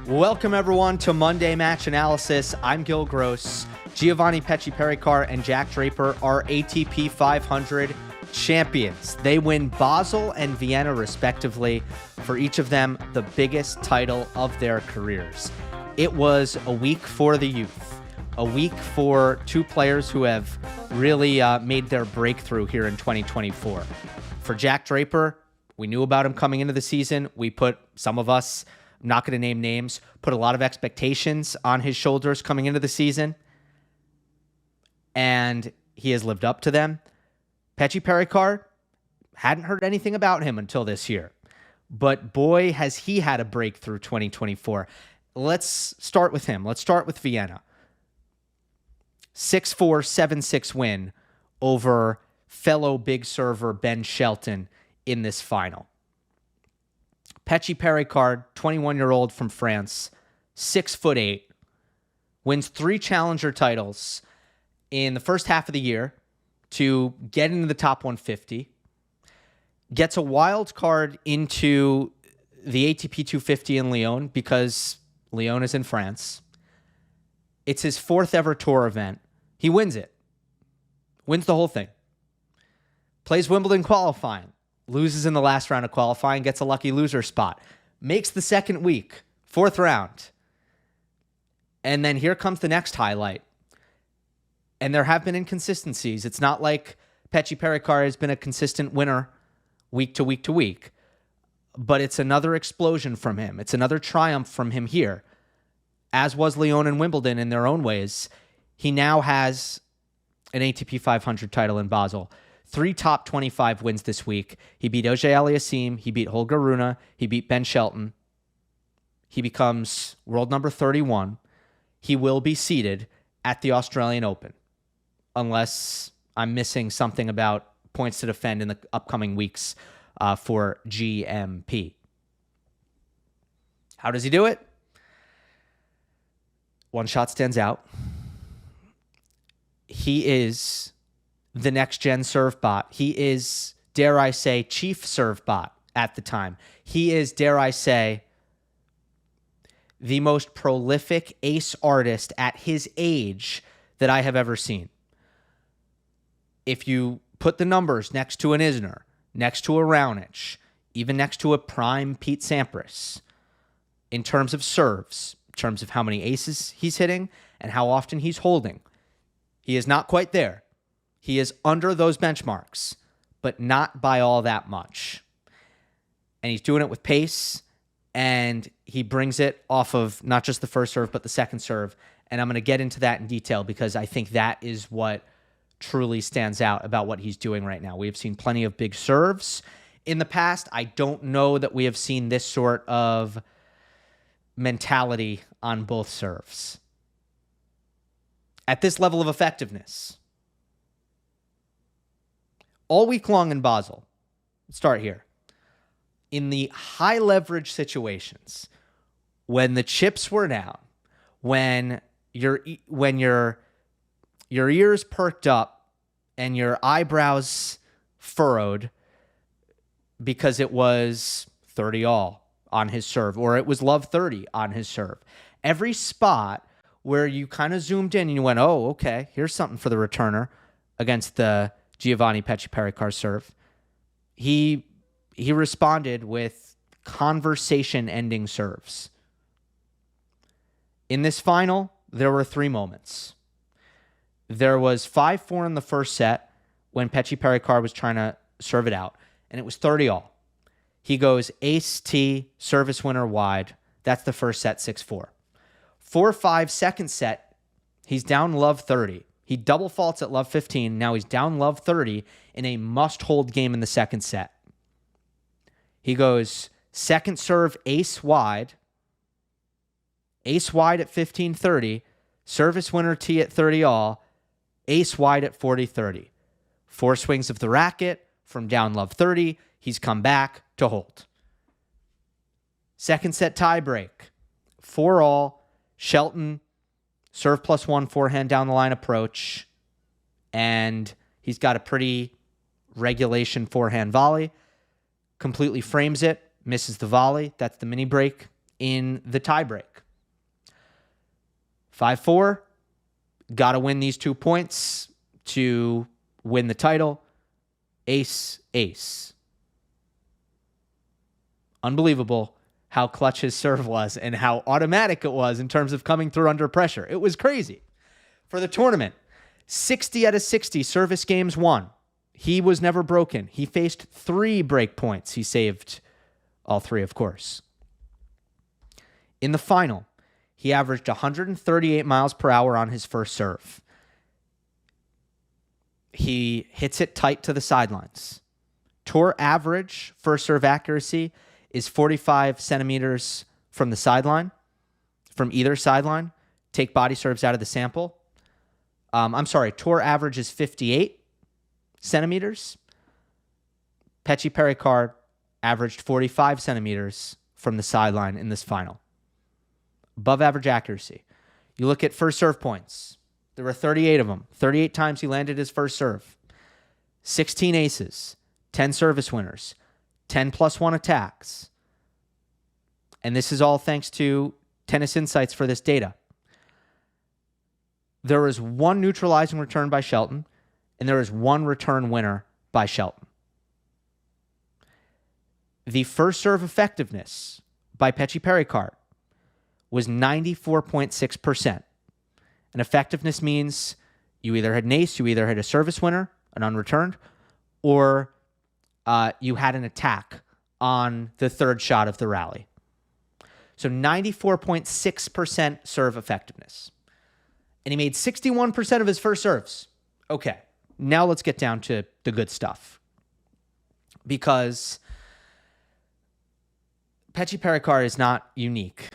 Welcome, everyone, to Monday Match Analysis. I'm Gill Gross. Giovanni, Mpetshi, Perricard, and Jack Draper are ATP 500 champions. They win Basel and Vienna, respectively, for each of them the biggest title of their careers. It was a week for the youth, a week for two players who have really made their breakthrough here in 2024. For Jack Draper, we knew about him coming into the season. We put, some of us, I'm not going to name names, put a lot of expectations on his shoulders coming into the season, and he has lived up to them. Mpetshi Perricard, hadn't heard anything about him until this year, but boy, has he had a breakthrough 2024. Let's start with him. Let's start with Vienna. 6-4, 7-6 win over fellow big server Ben Shelton in this final. Mpetshi Perricard, 21-year-old from France, 6'8", wins 3 challenger titles in the first half of the year to get into the top 150, gets a wild card into the ATP 250 in Lyon because Lyon is in France. It's his 4th ever tour event. He wins it. Wins the whole thing. Plays Wimbledon qualifying. Loses in the last round of qualifying, gets a lucky loser spot. Makes the second week, 4th round. And then here comes the next highlight. And there have been inconsistencies. It's not like Mpetshi Perricard has been a consistent winner week to week to week. But it's another explosion from him. It's another triumph from him here. As was Lyon and Wimbledon in their own ways. He now has an ATP 500 title in Basel. 3 top 25 wins this week. He beat Auger-Aliassime. He beat Holger Rune. He beat Ben Shelton. He becomes world number 31. He will be seated at the Australian Open, unless I'm missing something about points to defend in the upcoming weeks for GMP. How does he do it? One shot stands out. He is the next-gen serve bot. He is, dare I say, chief serve bot at the time. He is, dare I say, the most prolific ace artist at his age that I have ever seen. If you put the numbers next to an Isner, next to a Raonic, even next to a prime Pete Sampras, in terms of serves, in terms of how many aces he's hitting and how often he's holding, he is not quite there. He is under those benchmarks, but not by all that much. And he's doing it with pace, and he brings it off of not just the first serve, but the second serve. And I'm going to get into that in detail because I think that is what truly stands out about what he's doing right now. We have seen plenty of big serves in the past. I don't know that we have seen this sort of mentality on both serves at this level of effectiveness. All week long in Basel, let's start here. In the high leverage situations, when the chips were down, when your ears perked up and your eyebrows furrowed because it was 30 all on his serve, or it was love 30 on his serve. Every spot where you kind of zoomed in and you went, oh, okay, here's something for the returner against the Giovanni Mpetshi Perricard serve. He responded with conversation-ending serves. In this final, there were 3 moments. There was 5-4 in the first set when Mpetshi Perricard was trying to serve it out, and it was 30 all. He goes ace-T, service winner wide. That's the first set, 6-4. 4-5 second set, he's down love 30. He double faults at love 15. Now he's down love 30 in a must-hold game in the second set. He goes second serve ace wide at 15-30, service winner T at 30 all, ace wide at 40-30. 4 swings of the racket from down love 30. He's come back to hold. Second set tie break. 4 all, Shelton serve +1 forehand down the line approach, and he's got a pretty regulation forehand volley. Completely frames it, misses the volley. That's the mini break in the tiebreak. 5-4, got to win these 2 points to win the title. Ace, ace. Unbelievable how clutch his serve was and how automatic it was in terms of coming through under pressure. It was crazy. For the tournament, 60 out of 60 service games won. He was never broken. He faced 3 break points. He saved all 3, of course. In the final, he averaged 138 miles per hour on his first serve. He hits it tight to the sidelines. Tour average first serve accuracy is 45 centimeters from the sideline, from either sideline. Take body serves out of the sample. Tour average is 58 centimeters. Mpetshi Perricard averaged 45 centimeters from the sideline in this final. Above average accuracy. You look at first serve points. There were 38 of them. 38 times he landed his first serve. 16 aces. 10 service winners. 10 +1 attacks. And this is all thanks to Tennis Insights for this data. There is 1 neutralizing return by Shelton, and there is 1 return winner by Shelton. The first serve effectiveness by Mpetshi Perricard was 94.6%. And effectiveness means you either had an ace, you either had a service winner, an unreturned, or you had an attack on the third shot of the rally. So 94.6% serve effectiveness. And he made 61% of his first serves. Okay, now let's get down to the good stuff. Because Mpetshi Perricard is not unique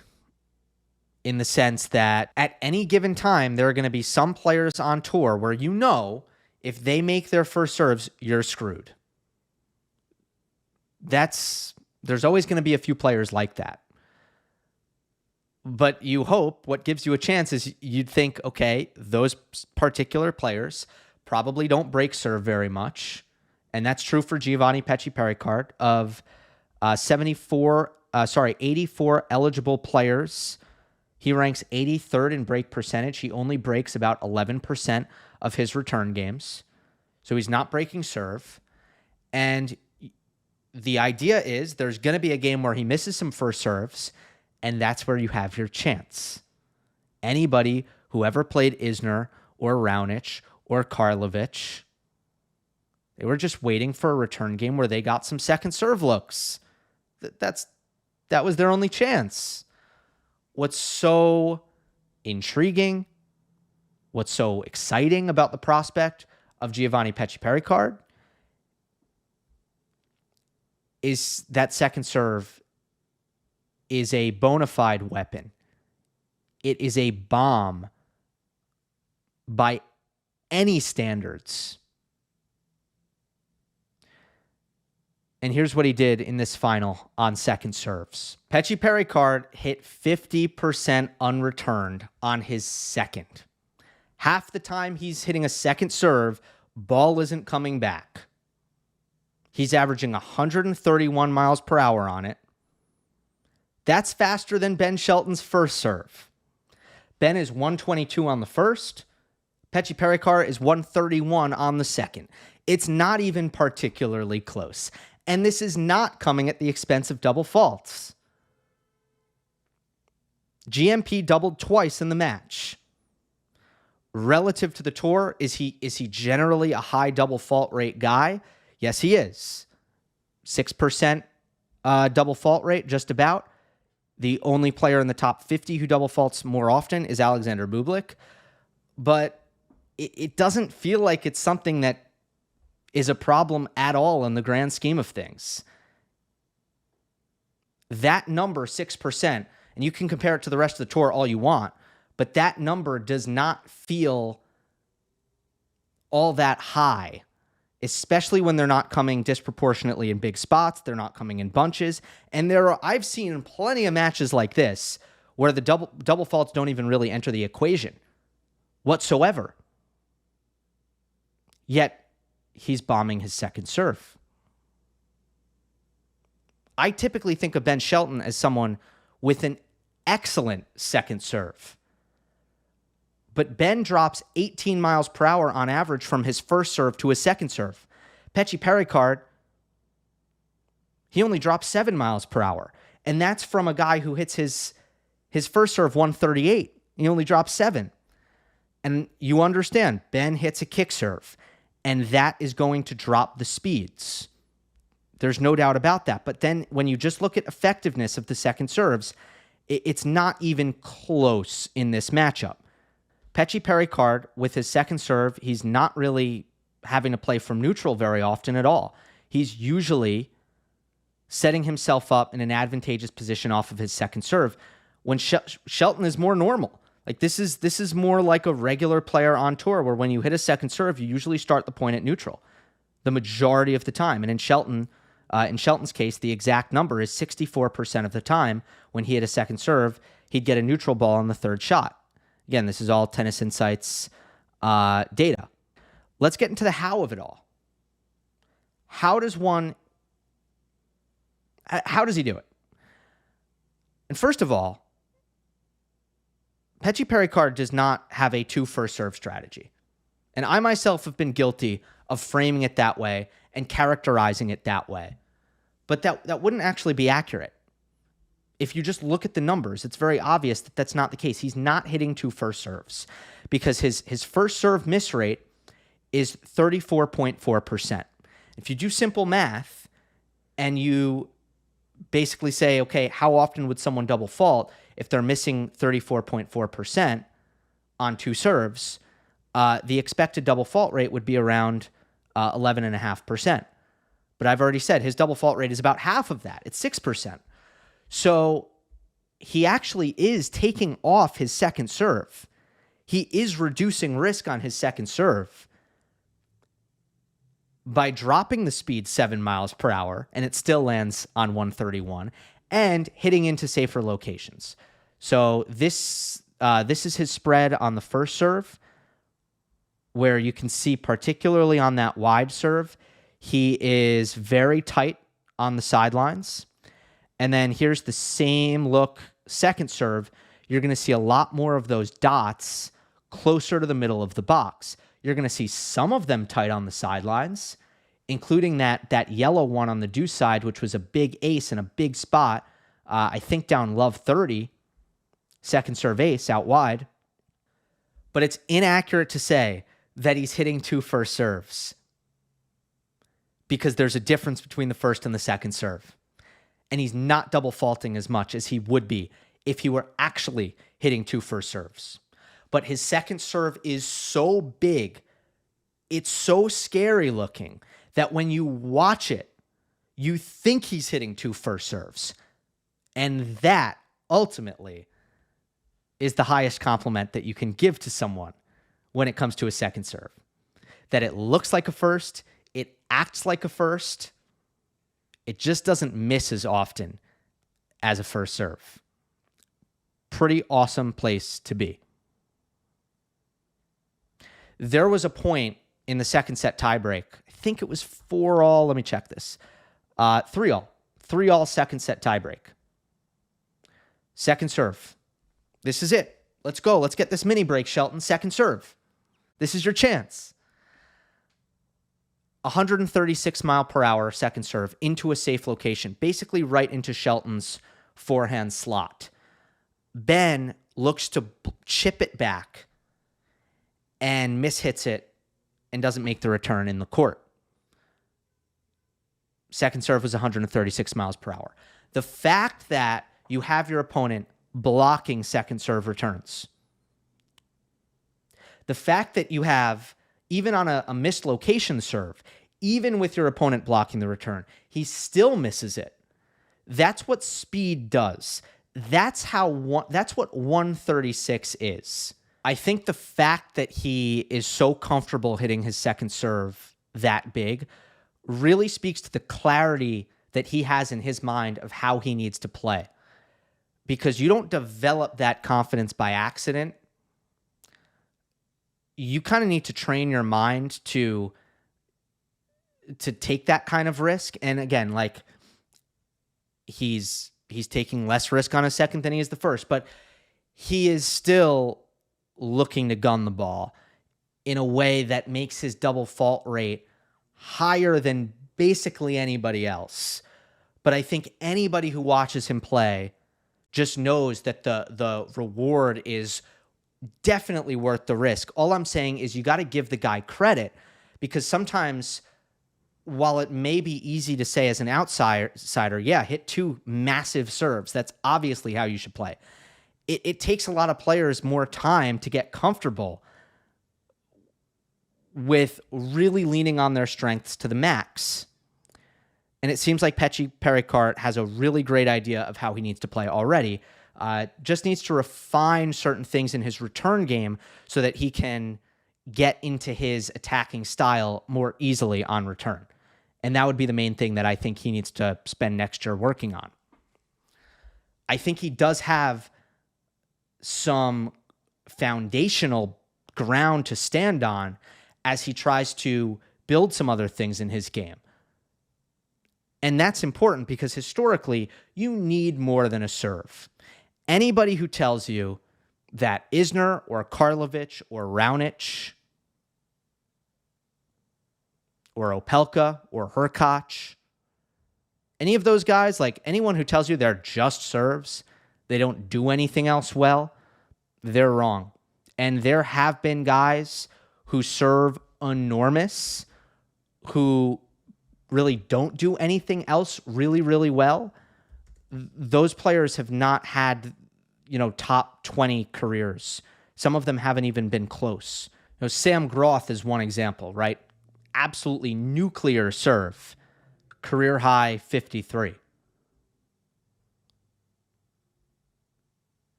in the sense that at any given time, there are going to be some players on tour where you know if they make their first serves, you're screwed. There's always going to be a few players like that. But you hope what gives you a chance is you'd think, okay, those particular players probably don't break serve very much. And that's true for Giovanni Mpetshi Perricard. Of 84 eligible players, he ranks 83rd in break percentage. He only breaks about 11% of his return games. So he's not breaking serve. And the idea is there's going to be a game where he misses some first serves, and that's where you have your chance. Anybody who ever played Isner or Raonic or Karlovic, they were just waiting for a return game where they got some second serve looks. That was their only chance. What's so intriguing, what's so exciting about the prospect of Giovanni Mpetshi Perricard is that second serve is a bona fide weapon. It is a bomb by any standards. And here's what he did in this final on second serves. Mpetshi Perricard hit 50% unreturned on his second. Half the time he's hitting a second serve, ball isn't coming back. He's averaging 131 miles per hour on it. That's faster than Ben Shelton's first serve. Ben is 122 on the first. Mpetshi Perricard is 131 on the second. It's not even particularly close. And this is not coming at the expense of double faults. GMP doubled twice in the match. Relative to the tour, is he generally a high double fault rate guy? Yes, he is. 6% double fault rate, just about. The only player in the top 50 who double faults more often is Alexander Bublik. But it doesn't feel like it's something that is a problem at all in the grand scheme of things. That number, 6%, and you can compare it to the rest of the tour all you want, but that number does not feel all that high, especially when they're not coming disproportionately in big spots. They're not coming in bunches. And I've seen plenty of matches like this where the double faults don't even really enter the equation whatsoever. Yet, he's bombing his second serve. I typically think of Ben Shelton as someone with an excellent second serve. But Ben drops 18 miles per hour on average from his first serve to his second serve. Mpetshi Perricard, he only drops 7 miles per hour. And that's from a guy who hits his first serve 138. He only drops 7. And you understand, Ben hits a kick serve, and that is going to drop the speeds. There's no doubt about that. But then when you just look at effectiveness of the second serves, it's not even close in this matchup. Mpetshi Perricard, with his second serve, he's not really having to play from neutral very often at all. He's usually setting himself up in an advantageous position off of his second serve, when Shelton is more normal. Like this is more like a regular player on tour, where when you hit a second serve, you usually start the point at neutral the majority of the time. And in Shelton's case, the exact number is 64% of the time when he hit a second serve, he'd get a neutral ball on the third shot. Again, this is all Tennis Insights data. Let's get into the how of it all. How does he do it? And first of all, Mpetshi Perricard does not have a 2 first serve strategy. And I myself have been guilty of framing it that way and characterizing it that way. But that wouldn't actually be accurate. If you just look at the numbers, it's very obvious that that's not the case. He's not hitting 2 first serves because his first serve miss rate is 34.4%. If you do simple math and you basically say, okay, how often would someone double fault if they're missing 34.4% on 2 serves? The expected double fault rate would be around 11.5%. But I've already said his double fault rate is about half of that. It's 6%. So he actually is taking off his second serve. He is reducing risk on his second serve by dropping the speed 7 miles per hour, and it still lands on 131, and hitting into safer locations. So this is his spread on the first serve, where you can see particularly on that wide serve, he is very tight on the sidelines. And then here's the same look second serve. You're going to see a lot more of those dots closer to the middle of the box. You're going to see some of them tight on the sidelines, including that yellow one on the deuce side, which was a big ace and a big spot. I think down love 30, second serve ace out wide. But it's inaccurate to say that he's hitting 2 first serves, because there's a difference between the first and the second serve. And he's not double faulting as much as he would be if he were actually hitting 2 first serves. But his second serve is so big, it's so scary looking, that when you watch it, you think he's hitting 2 first serves. And that ultimately is the highest compliment that you can give to someone when it comes to a second serve. That it looks like a first, it acts like a first, it just doesn't miss as often as a first serve. Pretty awesome place to be. There was a point in the second set tiebreak, I think it was 4-all, let me check this, 3-all. 3-all second set tiebreak. Second serve. This is it. Let's go. Let's get this mini break, Shelton. Second serve. This is your chance. 136 mile per hour second serve into a safe location, basically right into Shelton's forehand slot. Ben looks to chip it back and mishits it and doesn't make the return in the court. Second serve was 136 miles per hour. The fact that you have your opponent blocking second serve returns, the fact that you have, even on a missed location serve, even with your opponent blocking the return, he still misses it. That's what speed does. That's what 136 is. I think the fact that he is so comfortable hitting his second serve that big really speaks to the clarity that he has in his mind of how he needs to play. Because you don't develop that confidence by accident. You kind of need to train your mind to take that kind of risk. And again, like, he's He's taking less risk on his second than he is the first, but he is still looking to gun the ball in a way that makes his double fault rate higher than basically anybody else. But I think anybody who watches him play just knows that the reward is definitely worth the risk. All I'm saying is you got to give the guy credit, because sometimes, while it may be easy to say as an outsider, yeah, hit 2 massive serves. That's obviously how you should play. It takes a lot of players more time to get comfortable with really leaning on their strengths to the max. And it seems like Perricard has a really great idea of how he needs to play already. Just needs to refine certain things in his return game so that he can get into his attacking style more easily on return. And that would be the main thing that I think he needs to spend next year working on. I think he does have some foundational ground to stand on as he tries to build some other things in his game. And that's important because historically, you need more than a serve. Anybody who tells you that Isner or Karlovic or Raonic or Opelka or Hurkacz, any of those guys, like anyone who tells you they're just serves, they don't do anything else well, they're wrong. And there have been guys who serve enormous, who really don't do anything else really, really well. Those players have not had, top 20 careers. Some of them haven't even been close. Sam Groth is one example, right? Absolutely nuclear serve. Career high 53.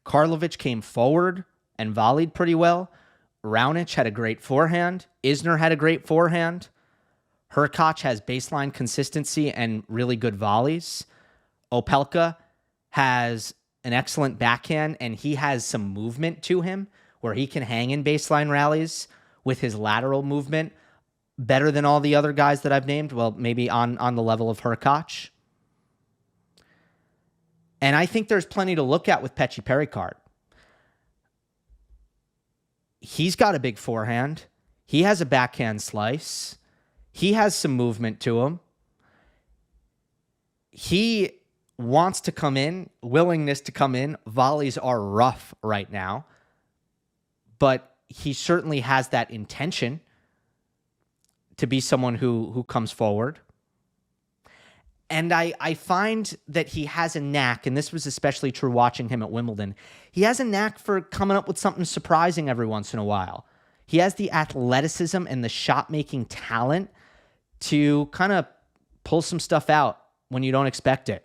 Karlovic came forward and volleyed pretty well. Raonic had a great forehand. Isner had a great forehand. Hurkacz has baseline consistency and really good volleys. Opelka has an excellent backhand, and he has some movement to him where he can hang in baseline rallies with his lateral movement better than all the other guys that I've named. Well, maybe on the level of Hurkacz. And I think there's plenty to look at with Mpetshi Perricard. He's got a big forehand. He has a backhand slice. He has some movement to him. He wants to come in, willingness to come in. Volleys are rough right now, but he certainly has that intention to be someone who comes forward. And I find that he has a knack, and this was especially true watching him at Wimbledon, he has a knack for coming up with something surprising every once in a while. He has the athleticism and the shot-making talent to kind of pull some stuff out when you don't expect it.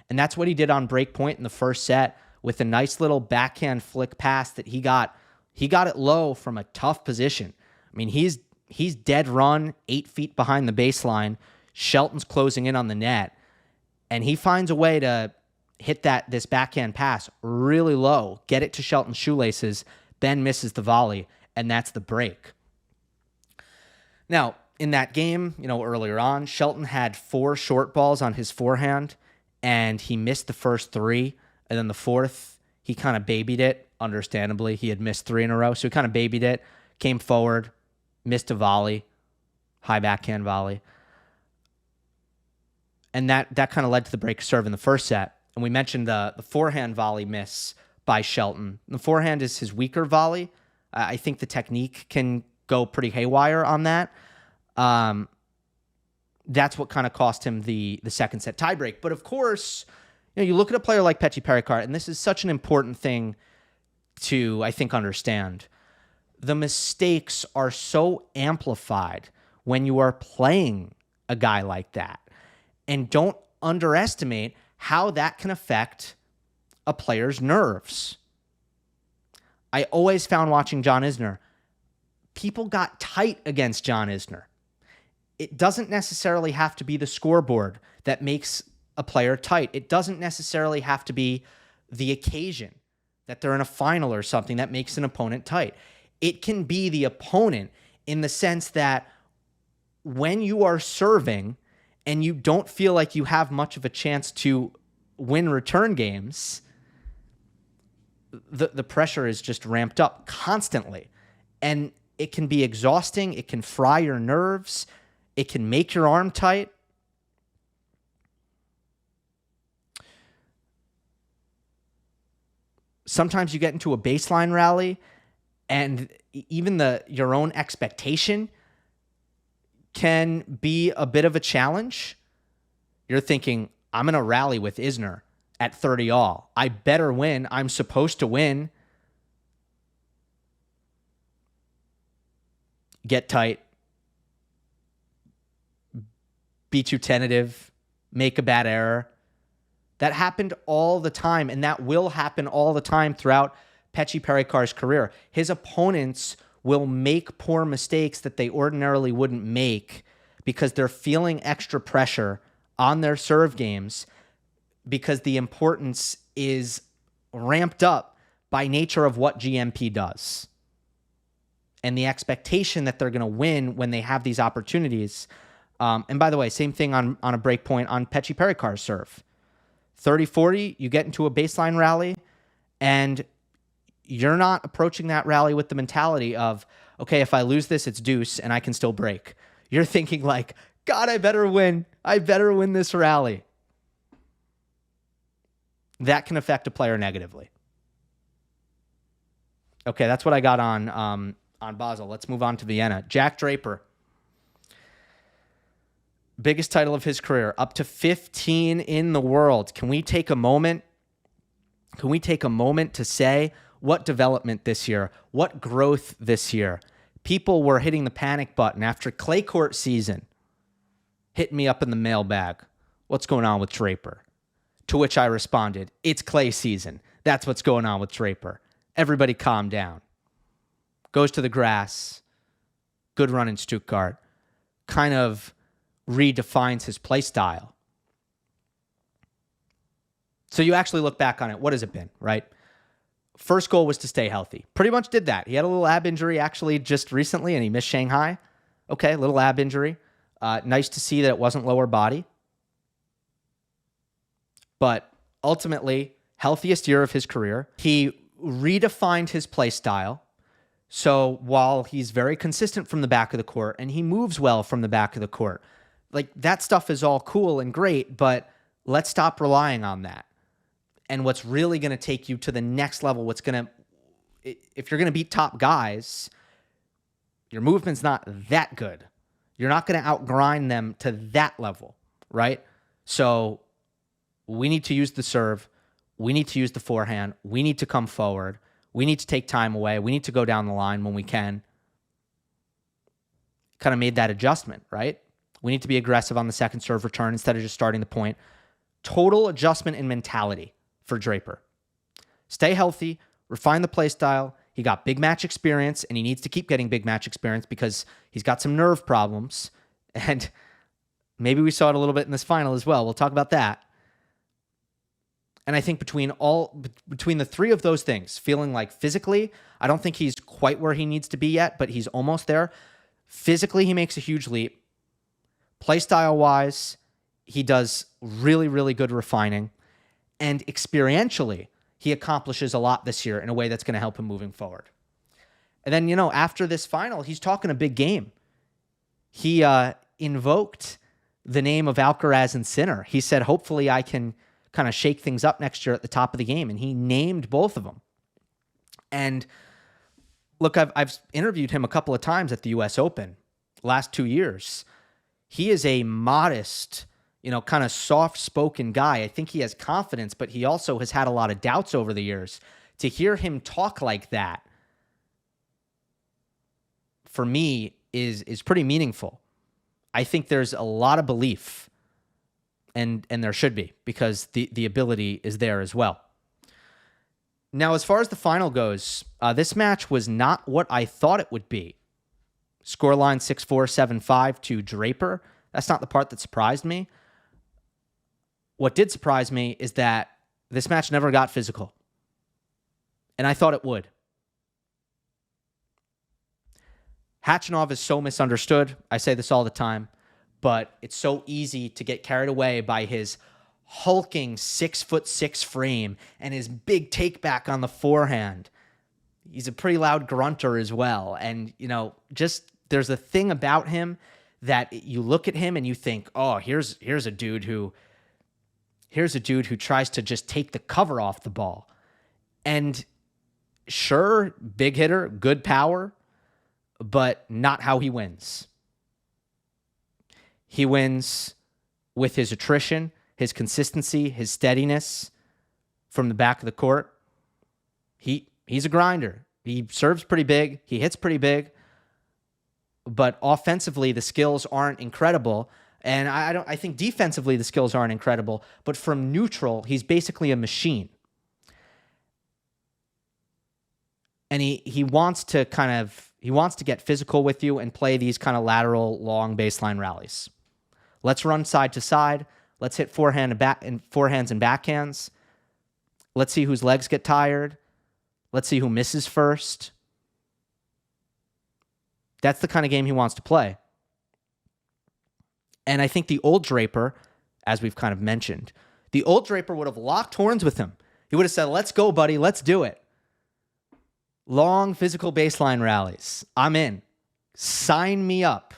And that's what he did on break point in the first set with a nice little backhand flick pass that he got. He got it low from a tough position. I mean, he's dead run, 8 feet behind the baseline. Shelton's closing in on the net, and he finds a way to hit this backhand pass really low, get it to Shelton's shoelaces. Ben misses the volley, and that's the break. Now, in that game, earlier on, Shelton had 4 short balls on his forehand, and he missed the first 3, and then the fourth, he kind of babied it, understandably. He had missed 3 in a row, so he kind of babied it, came forward, missed a volley, high backhand volley. And that kind of led to the break serve in the first set. And we mentioned the forehand volley miss by Shelton. The forehand is his weaker volley. I think the technique can go pretty haywire on that. That's what kind of cost him the second set tiebreak. But of course, you look at a player like Mpetshi Perricard, and this is such an important thing to, I think, understand. The mistakes are so amplified when you are playing a guy like that. And don't underestimate how that can affect a player's nerves. I always found watching John Isner, people got tight against John Isner. It doesn't necessarily have to be the scoreboard that makes a player tight. It doesn't necessarily have to be the occasion that they're in a final or something that makes an opponent tight. It can be the opponent in the sense that when you are serving and you don't feel like you have much of a chance to win return games, the pressure is just ramped up constantly. And it can be exhausting. It can fry your nerves. It can make your arm tight. Sometimes you get into a baseline rally and even your own expectation can be a bit of a challenge. You're thinking, I'm going to rally with Isner at 30 all. I better win. I'm supposed to win. Get tight. Be too tentative. Make a bad error. That happened all the time, and that will happen all the time throughout Mpetshi Perricard's career. His opponents will make poor mistakes that they ordinarily wouldn't make because they're feeling extra pressure on their serve games because the importance is ramped up by nature of what GMP does. And the expectation that they're going to win when they have these opportunities. And by the way, same thing on a break point on Mpetshi Perricard's serve. 30-40, you get into a baseline rally, and you're not approaching that rally with the mentality of, okay, if I lose this, it's deuce, and I can still break. You're thinking like, God, I better win. I better win this rally. That can affect a player negatively. Okay, that's what I got on Basel. Let's move on to Vienna. Jack Draper. Biggest title of his career, up to 15 in the world. Can we take a moment? Can we take a moment to say what development this year, what growth this year? People were hitting the panic button after clay court season. Hit me up in the mailbag. What's going on with Draper? To which I responded, it's clay season. That's what's going on with Draper. Everybody calm down. Goes to the grass. Good run in Stuttgart. Kind of redefines his play style. So you actually look back on it. What has it been, right? First goal was to stay healthy. Pretty much did that. He had a little ab injury actually just recently, and he missed Shanghai. Okay, little ab injury. Nice to see that it wasn't lower body. But ultimately, healthiest year of his career. He redefined his play style. So while he's very consistent from the back of the court, and he moves well from the back of the court, like that stuff is all cool and great, but let's stop relying on that. And what's really going to take you to the next level, if you're going to beat top guys, your movement's not that good. You're not going to outgrind them to that level, right? So we need to use the serve. We need to use the forehand. We need to come forward. We need to take time away. We need to go down the line when we can. Kind of made that adjustment, right? We need to be aggressive on the second serve return instead of just starting the point. Total adjustment in mentality for Draper. Stay healthy, refine the play style. He got big match experience, and he needs to keep getting big match experience because he's got some nerve problems. And maybe we saw it a little bit in this final as well. We'll talk about that. And I think between the three of those things, feeling like physically, I don't think he's quite where he needs to be yet, but he's almost there. Physically, he makes a huge leap. Play style-wise, he does really, really good refining. And experientially, he accomplishes a lot this year in a way that's going to help him moving forward. And then, after this final, he's talking a big game. He invoked the name of Alcaraz and Sinner. He said, hopefully I can kind of shake things up next year at the top of the game. And he named both of them. And look, I've interviewed him a couple of times at the U.S. Open last 2 years. He is a modest, kind of soft-spoken guy. I think he has confidence, but he also has had a lot of doubts over the years. To hear him talk like that, for me, is pretty meaningful. I think there's a lot of belief, and there should be, because the ability is there as well. Now, as far as the final goes, this match was not what I thought it would be. Scoreline 6-4, 7-5 to Draper. That's not the part that surprised me. What did surprise me is that this match never got physical. And I thought it would. Khachanov is so misunderstood. I say this all the time. But it's so easy to get carried away by his hulking 6'6" frame and his big take back on the forehand. He's a pretty loud grunter as well. And, just there's a thing about him that you look at him and you think, oh, here's a dude who tries to just take the cover off the ball. And sure, big hitter, good power, but not how he wins. He wins with his attrition, his consistency, his steadiness from the back of the court. He's a grinder. He serves pretty big. He hits pretty big. But offensively, the skills aren't incredible. And I think defensively, the skills aren't incredible. But from neutral, he's basically a machine. And he wants to get physical with you and play these kind of lateral, long baseline rallies. Let's run side to side. Let's hit forehands and backhands. Let's see whose legs get tired. Let's see who misses first. That's the kind of game he wants to play. And I think the old Draper, as we've kind of mentioned, the old Draper would have locked horns with him. He would have said, let's go, buddy. Let's do it. Long physical baseline rallies. I'm in. Sign me up.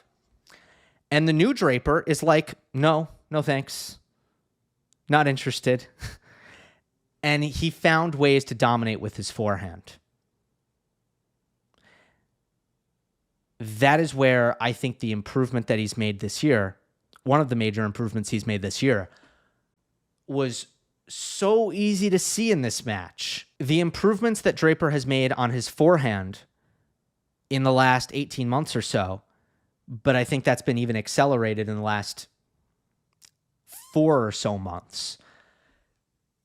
And the new Draper is like, no thanks. Not interested. And he found ways to dominate with his forehand. That is where I think the improvement that he's made this year, one of the major improvements he's made this year, was so easy to see in this match. The improvements that Draper has made on his forehand in the last 18 months or so, but I think that's been even accelerated in the last 4 or so months.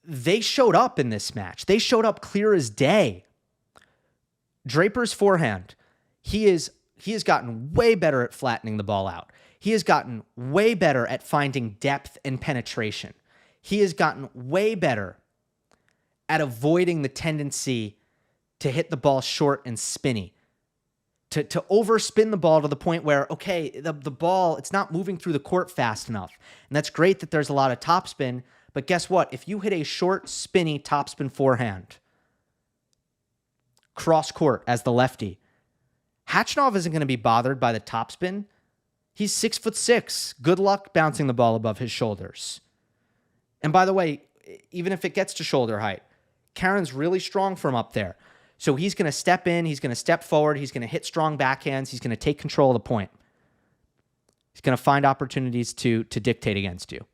They showed up in this match. They showed up clear as day. Draper's forehand, he has gotten way better at flattening the ball out. He has gotten way better at finding depth and penetration. He has gotten way better at avoiding the tendency to hit the ball short and spinny, to overspin the ball to the point where, okay, the ball, it's not moving through the court fast enough. And that's great that there's a lot of topspin, but guess what? If you hit a short, spinny topspin forehand, cross court as the lefty, Khachanov isn't going to be bothered by the topspin. He's 6'6". Good luck bouncing the ball above his shoulders. And by the way, even if it gets to shoulder height, Karen's really strong from up there. So he's going to step in, he's going to step forward, he's going to hit strong backhands, he's going to take control of the point. He's going to find opportunities to dictate against you.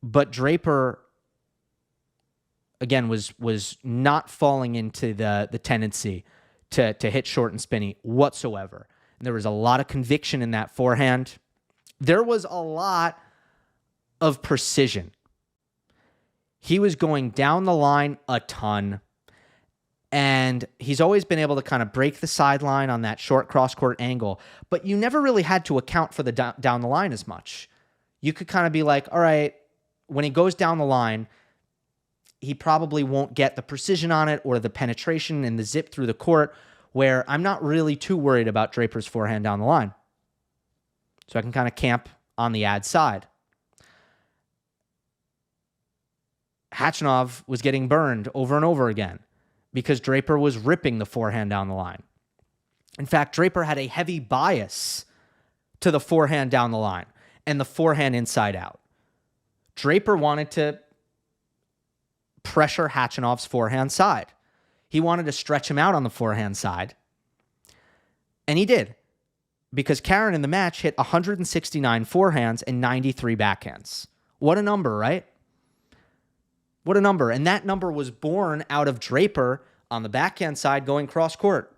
But Draper, again, was not falling into the tendency to hit short and spinny whatsoever. And there was a lot of conviction in that forehand. There was a lot of precision. He was going down the line a ton, and he's always been able to kind of break the sideline on that short cross-court angle, but you never really had to account for the down the line as much. You could kind of be like, all right, when he goes down the line, he probably won't get the precision on it or the penetration and the zip through the court, where I'm not really too worried about Draper's forehand down the line. So I can kind of camp on the ad side. Khachanov was getting burned over and over again because Draper was ripping the forehand down the line. In fact, Draper had a heavy bias to the forehand down the line and the forehand inside out. Draper wanted to pressure Khachanov's forehand side. He wanted to stretch him out on the forehand side. And he did, because Karen in the match hit 169 forehands and 93 backhands. What a number, right? What a number. And that number was born out of Draper on the backhand side going cross court.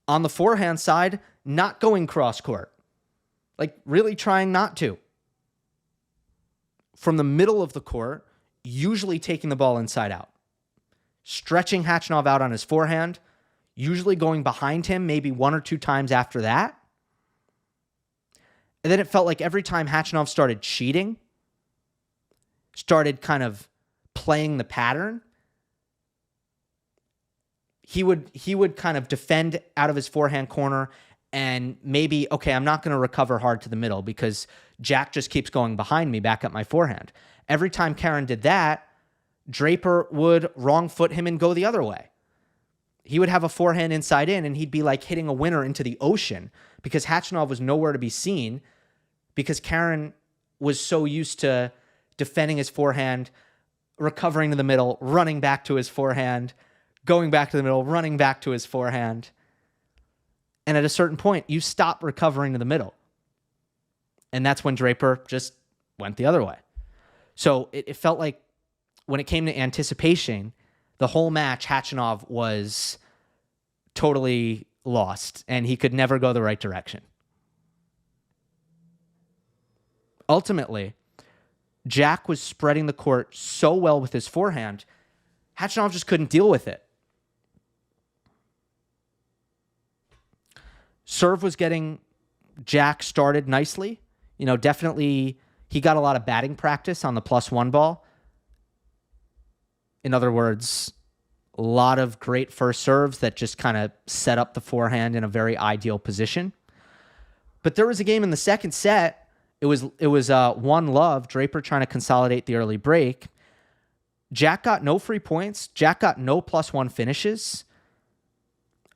On the forehand side, not going cross court. Like really trying not to. From the middle of the court, usually taking the ball inside out. Stretching Khachanov out on his forehand, usually going behind him maybe 1 or 2 times after that. And then it felt like every time Khachanov started cheating, started kind of playing the pattern, he would kind of defend out of his forehand corner And maybe, okay, I'm not going to recover hard to the middle because Jack just keeps going behind me back at my forehand. Every time Karen did that, Draper would wrong foot him and go the other way. He would have a forehand inside in, and he'd be like hitting a winner into the ocean because Khachanov was nowhere to be seen because Karen was so used to defending his forehand, recovering to the middle, running back to his forehand, going back to the middle, running back to his forehand. And at a certain point, you stop recovering to the middle. And that's when Draper just went the other way. So it felt like when it came to anticipation, the whole match, Khachanov was totally lost, and he could never go the right direction. Ultimately, Jack was spreading the court so well with his forehand, Khachanov just couldn't deal with it. Serve was getting Jack started nicely. Definitely he got a lot of batting practice on the +1 ball. In other words, a lot of great first serves that just kind of set up the forehand in a very ideal position. But there was a game in the second set. It was 1-love, Draper trying to consolidate the early break. Jack got no free points. Jack got no +1 finishes.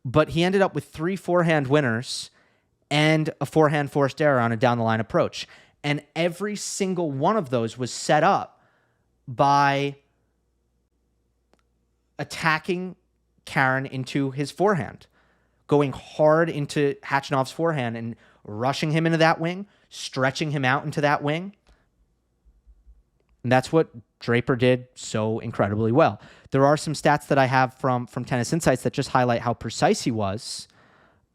But he ended up with 3 forehand winners and a forehand forced error on a down-the-line approach. And every single one of those was set up by attacking Karen into his forehand, going hard into Khachanov's forehand and rushing him into that wing, stretching him out into that wing. And that's what Draper did so incredibly well. There are some stats that I have from Tennis Insights that just highlight how precise he was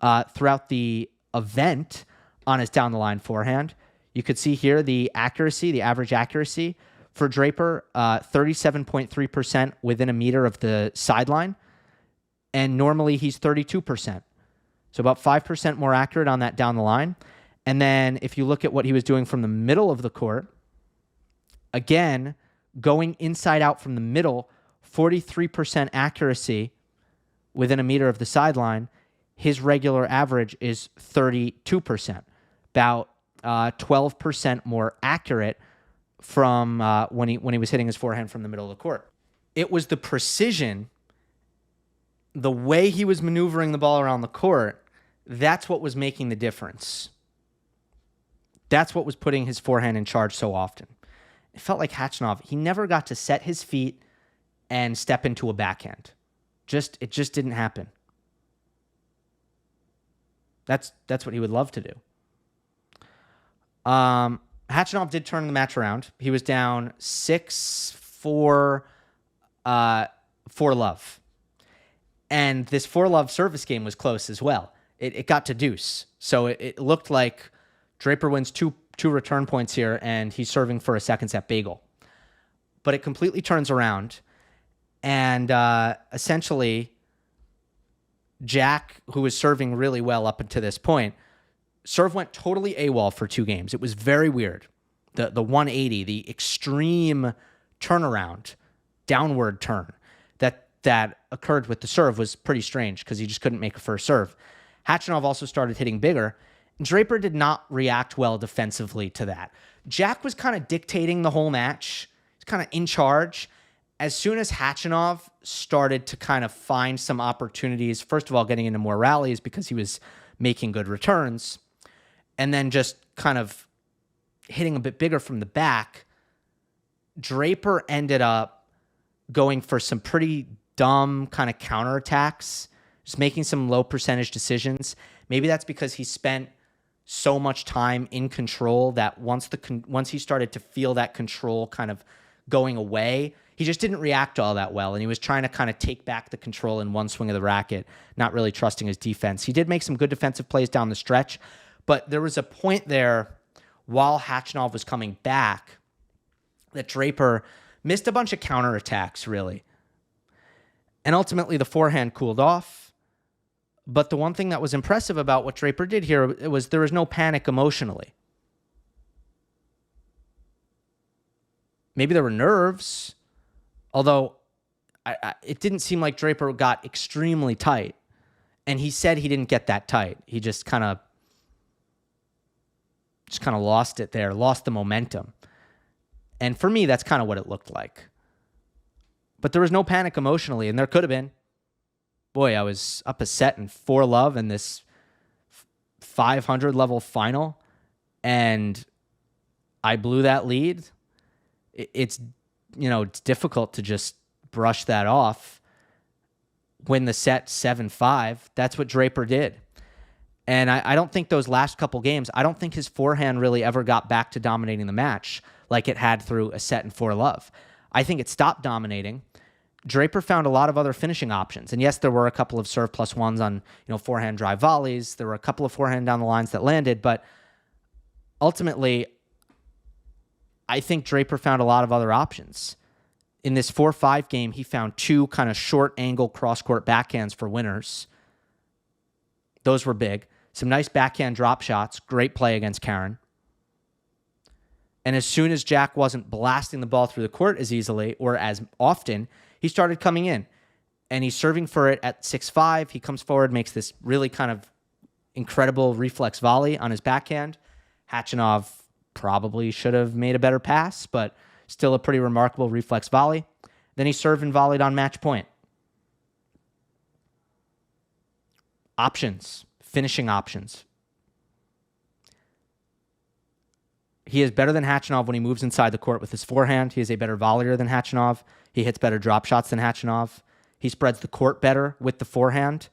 throughout the event on his down-the-line forehand. You could see here the accuracy, the average accuracy for Draper, 37.3% within a meter of the sideline. And normally he's 32%. So about 5% more accurate on that down the line. And then if you look at what he was doing from the middle of the court, again, going inside out from the middle, 43% accuracy within a meter of the sideline. His regular average is 32%, about 12% more accurate from when he was hitting his forehand from the middle of the court. It was the precision, the way he was maneuvering the ball around the court, that's what was making the difference. That's what was putting his forehand in charge so often. It felt like Khachanov, he never got to set his feet and step into a backhand. It just didn't happen. That's what he would love to do. Khachanov did turn the match around. He was down 6-4 4-love. And this 4-love service game was close as well. It got to deuce. So it looked like Draper wins two return points here, and he's serving for a second set bagel. But it completely turns around, and essentially Jack, who was serving really well up until this point, serve went totally AWOL for 2 games. It was very weird. The 180, the extreme turnaround, downward turn that occurred with the serve was pretty strange because he just couldn't make a first serve. Khachanov also started hitting bigger. Draper did not react well defensively to that. Jack was kind of dictating the whole match. He's kind of in charge. As soon as Khachanov started to kind of find some opportunities, first of all, getting into more rallies because he was making good returns, and then just kind of hitting a bit bigger from the back, Draper ended up going for some pretty dumb kind of counterattacks, just making some low percentage decisions. Maybe that's because he spent so much time in control that once he started to feel that control kind of going away, he just didn't react all that well, and he was trying to kind of take back the control in one swing of the racket, not really trusting his defense. He did make some good defensive plays down the stretch, but there was a point there while Khachanov was coming back that Draper missed a bunch of counterattacks, really. And ultimately, the forehand cooled off. But the one thing that was impressive about what Draper did here was there was no panic emotionally. Maybe there were nerves, although it didn't seem like Draper got extremely tight. And he said he didn't get that tight. He just kind of lost it there, lost the momentum. And for me, that's kind of what it looked like. But there was no panic emotionally, and there could have been. Boy, I was up a set in 4-love in this 500 level final, and I blew that lead. It's difficult to just brush that off. Win the set 7-5. That's what Draper did. And I don't think those last couple games, I don't think his forehand really ever got back to dominating the match like it had through a set in 4-love. I think it stopped dominating. Draper found a lot of other finishing options. And yes, there were a couple of serve plus ones on, forehand drive volleys. There were a couple of forehand down the lines that landed, but ultimately, I think Draper found a lot of other options. In this 4-5 game, he found 2 kind of short angle cross-court backhands for winners. Those were big. Some nice backhand drop shots. Great play against Karen. And as soon as Jack wasn't blasting the ball through the court as easily or as often, he started coming in. And he's serving for it at 6-5. He comes forward, makes this really kind of incredible reflex volley on his backhand. Khachanov probably should have made a better pass, but still a pretty remarkable reflex volley. Then he served and volleyed on match point. Options, finishing options. He is better than Khachanov when he moves inside the court with his forehand. He is a better volleyer than Khachanov. He hits better drop shots than Khachanov. He spreads the court better with the forehand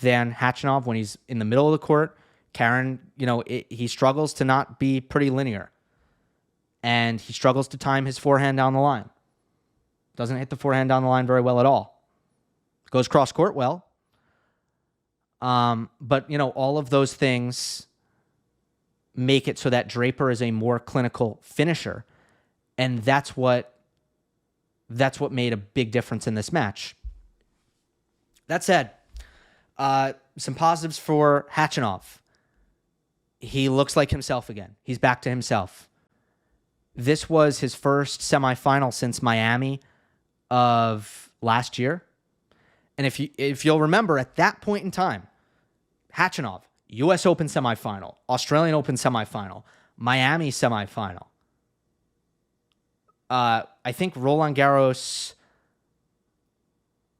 than Khachanov when he's in the middle of the court. Karen, he struggles to not be pretty linear. And he struggles to time his forehand down the line. Doesn't hit the forehand down the line very well at all. Goes cross-court well. But, all of those things make it so that Draper is a more clinical finisher. And that's what made a big difference in this match. That said, some positives for Khachanov. He looks like himself again. He's back to himself. This was his first semifinal since Miami of last year. And if you'll remember, at that point in time, Khachanov, U.S. Open semifinal, Australian Open semifinal, Miami semifinal. I think Roland Garros,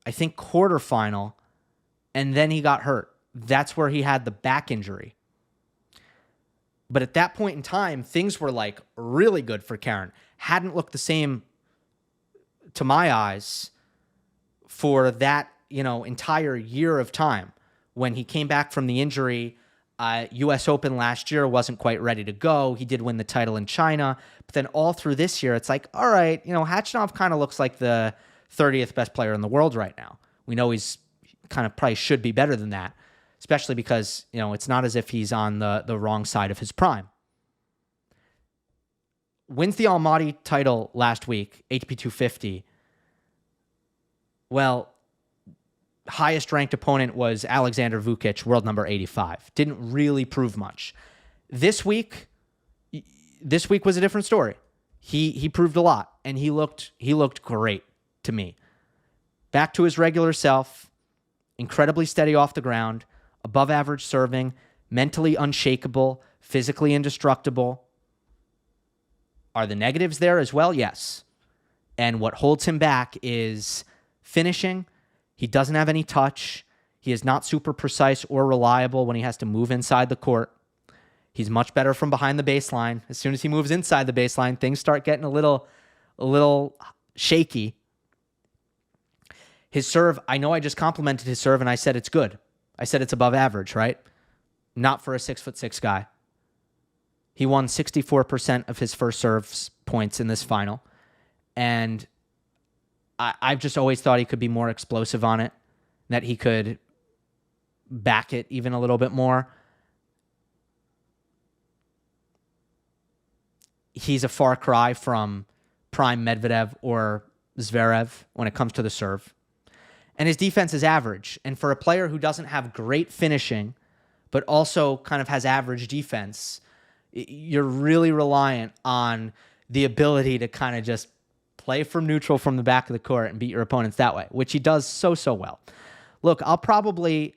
quarterfinal, and then he got hurt. That's where he had the back injury. But at that point in time, things were like really good for Karen. Hadn't looked the same to my eyes for that, entire year of time. When he came back from the injury, U.S. Open last year wasn't quite ready to go. He did win the title in China. But then all through this year, it's like, all right, Khachanov kind of looks like the 30th best player in the world right now. We know he's kind of probably should be better than that, especially because, it's not as if he's on the wrong side of his prime. Wins the Almaty title last week, ATP 250. Well, highest ranked opponent was Alexander Vukic, world number 85. Didn't really prove much. This week was a different story. He proved a lot, and he looked great to me. Back to his regular self, incredibly steady off the ground, above average serving, mentally unshakable, physically indestructible. Are the negatives there as well? Yes. And what holds him back is finishing. He doesn't have any touch. He is not super precise or reliable when he has to move inside the court. He's much better from behind the baseline. As soon as he moves inside the baseline, things start getting a little shaky. His serve, I know I just complimented his serve and I said it's good. I said it's above average, right? Not for a 6'6" guy. He won 64% of his first serve points in this final. And I've just always thought he could be more explosive on it, that he could back it even a little bit more. He's a far cry from prime Medvedev or Zverev when it comes to the serve. And his defense is average. And for a player who doesn't have great finishing, but also kind of has average defense, you're really reliant on the ability to kind of just play from neutral from the back of the court and beat your opponents that way, which he does so well. Look, I'll probably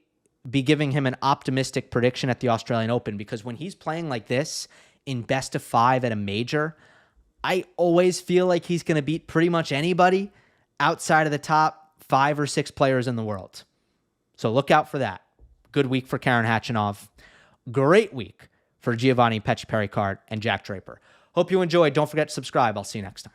be giving him an optimistic prediction at the Australian Open, because when he's playing like this in best of 5 at a major, I always feel like he's going to beat pretty much anybody outside of the top 5 or 6 players in the world. So look out for that. Good week for Karen Khachanov. Great week for Giovanni, Mpetshi, Perricard, and Jack Draper. Hope you enjoyed. Don't forget to subscribe. I'll see you next time.